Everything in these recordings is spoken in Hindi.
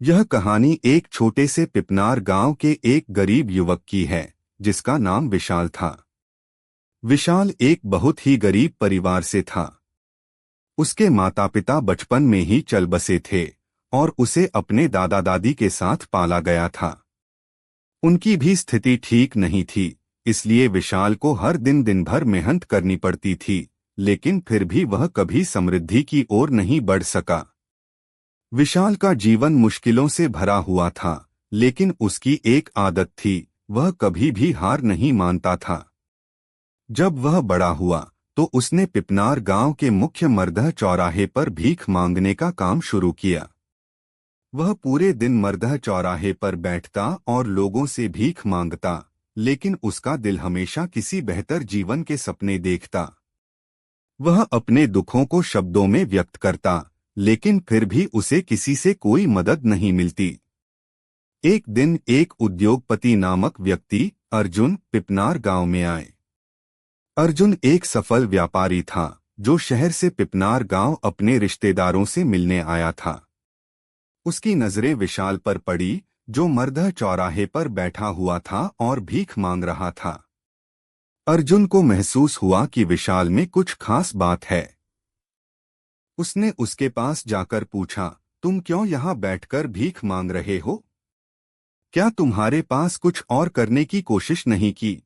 यह कहानी एक छोटे से पिपनार गांव के एक गरीब युवक की है जिसका नाम विशाल था। विशाल एक बहुत ही गरीब परिवार से था। उसके माता पिता बचपन में ही चल बसे थे और उसे अपने दादा दादी के साथ पाला गया था। उनकी भी स्थिति ठीक नहीं थी, इसलिए विशाल को हर दिन भर मेहनत करनी पड़ती थी, लेकिन फिर भी वह कभी समृद्धि की ओर नहीं बढ़ सका। विशाल का जीवन मुश्किलों से भरा हुआ था, लेकिन उसकी एक आदत थी, वह कभी भी हार नहीं मानता था। जब वह बड़ा हुआ तो उसने पिपनार गांव के मुख्य मरदह चौराहे पर भीख मांगने का काम शुरू किया। वह पूरे दिन मरदह चौराहे पर बैठता और लोगों से भीख मांगता, लेकिन उसका दिल हमेशा किसी बेहतर जीवन के सपने देखता। वह अपने दुखों को शब्दों में व्यक्त करता, लेकिन फिर भी उसे किसी से कोई मदद नहीं मिलती। एक दिन एक उद्योगपति नामक व्यक्ति अर्जुन पिपनार गांव में आए। अर्जुन एक सफल व्यापारी था जो शहर से पिपनार गांव अपने रिश्तेदारों से मिलने आया था। उसकी नजरें विशाल पर पड़ी, जो मरदह चौराहे पर बैठा हुआ था और भीख मांग रहा था। अर्जुन को महसूस हुआ कि विशाल में कुछ खास बात है। उसने उसके पास जाकर पूछा, तुम क्यों यहाँ बैठकर भीख मांग रहे हो? क्या तुम्हारे पास कुछ और करने की कोशिश नहीं की?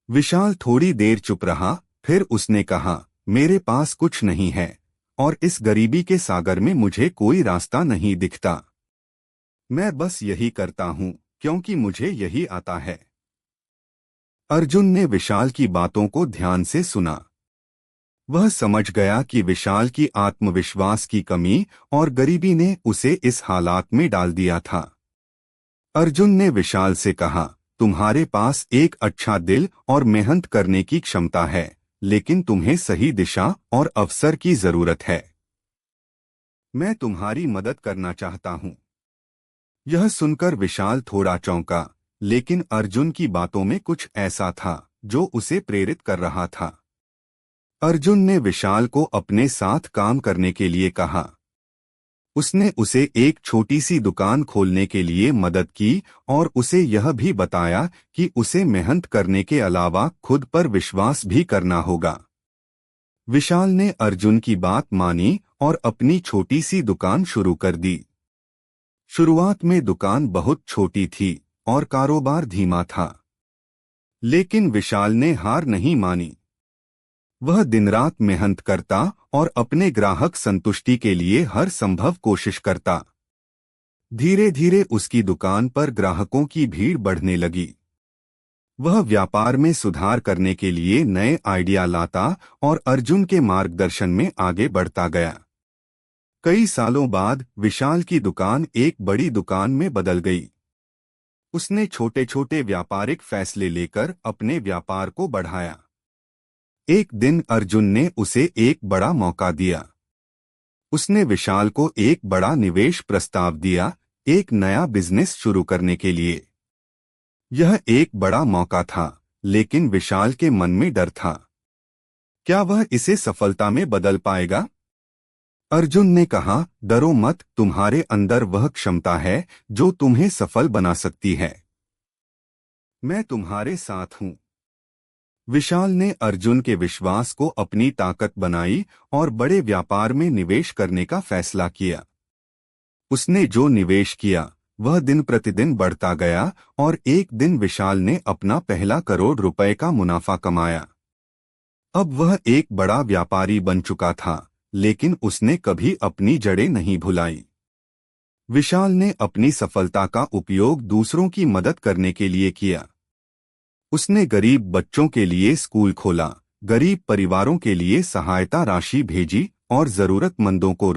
विशाल थोड़ी देर चुप रहा, फिर उसने कहा, मेरे पास कुछ नहीं है और इस गरीबी के सागर में मुझे कोई रास्ता नहीं दिखता। मैं बस यही करता हूँ क्योंकि मुझे यही आता है। अर्जुन ने विशाल की बातों को ध्यान से सुना। वह समझ गया कि विशाल की आत्मविश्वास की कमी और गरीबी ने उसे इस हालात में डाल दिया था। अर्जुन ने विशाल से कहा, तुम्हारे पास एक अच्छा दिल और मेहनत करने की क्षमता है, लेकिन तुम्हें सही दिशा और अवसर की जरूरत है। मैं तुम्हारी मदद करना चाहता हूँ। यह सुनकर विशाल थोड़ा चौंका, लेकिन अर्जुन की बातों में कुछ ऐसा था जो उसे प्रेरित कर रहा था। अर्जुन ने विशाल को अपने साथ काम करने के लिए कहा। उसने उसे एक छोटी सी दुकान खोलने के लिए मदद की और उसे यह भी बताया कि उसे मेहनत करने के अलावा खुद पर विश्वास भी करना होगा। विशाल ने अर्जुन की बात मानी और अपनी छोटी सी दुकान शुरू कर दी। शुरुआत में दुकान बहुत छोटी थी और कारोबार धीमा था, लेकिन विशाल ने हार नहीं मानी। वह दिन रात मेहनत करता और अपने ग्राहक संतुष्टि के लिए हर संभव कोशिश करता। धीरे धीरे उसकी दुकान पर ग्राहकों की भीड़ बढ़ने लगी। वह व्यापार में सुधार करने के लिए नए आइडिया लाता और अर्जुन के मार्गदर्शन में आगे बढ़ता गया। कई सालों बाद विशाल की दुकान एक बड़ी दुकान में बदल गई। उसने छोटे छोटे व्यापारिक फैसले लेकर अपने व्यापार को बढ़ाया। एक दिन अर्जुन ने उसे एक बड़ा मौका दिया। उसने विशाल को एक बड़ा निवेश प्रस्ताव दिया, एक नया बिजनेस शुरू करने के लिए। यह एक बड़ा मौका था, लेकिन विशाल के मन में डर था। क्या वह इसे सफलता में बदल पाएगा? अर्जुन ने कहा, डरो मत, तुम्हारे अंदर वह क्षमता है जो तुम्हें सफल बना सकती है। मैं तुम्हारे साथ हूँ। विशाल ने अर्जुन के विश्वास को अपनी ताकत बनाई और बड़े व्यापार में निवेश करने का फैसला किया। उसने जो निवेश किया वह दिन प्रतिदिन बढ़ता गया और एक दिन विशाल ने अपना पहला करोड़ रुपए का मुनाफा कमाया। अब वह एक बड़ा व्यापारी बन चुका था, लेकिन उसने कभी अपनी जड़ें नहीं भुलाई। विशाल ने अपनी सफलता का उपयोग दूसरों की मदद करने के लिए किया। उसने गरीब बच्चों के लिए स्कूल खोला, गरीब परिवारों के लिए सहायता राशि भेजी और जरूरतमंदों को